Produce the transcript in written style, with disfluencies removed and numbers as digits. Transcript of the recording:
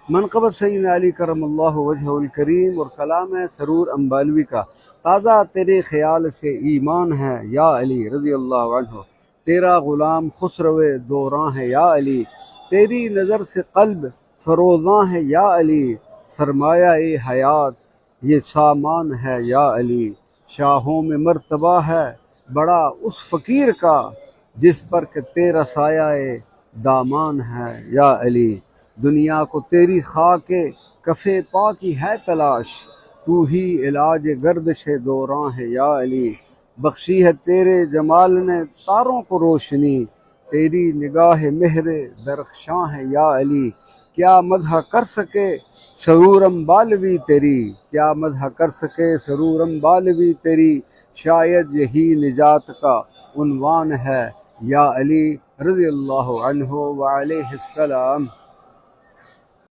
मनक़बत सैयदना अली करमल्लाहु वजहुल करीम और कलाम है सरूर अम्बालवी का। ताज़ा तेरे ख़याल से ईमान है या अली रज़ी अल्लाह अन्हु, तेरा ग़ुलाम खुसरवे दौरां है या अली, तेरी नज़र से क़ल्ब फ़रोज़ां है या अली, सरमाया ए हयात ये सामान है या अली। शाहों में मर्तबा है बड़ा उस फ़कीर का, जिस पर के तेरा साया ए दामान है या अली। दुनिया को तेरी खाके कफ़े पा की है तलाश, तू ही इलाज गर्दिश दौरां है या अली। बख्शी है तेरे जमाल ने तारों को रोशनी, तेरी निगाह मेहरे दरख्शां है या अली। क्या मदह कर सके सरूरम बालवी तेरी, क्या मदह कर सके सरूरम बालवी तेरी, शायद यही निजात का उन्वान है या अली रज़ी अल्लाहु अन्हु व अलैहिस्सलाम।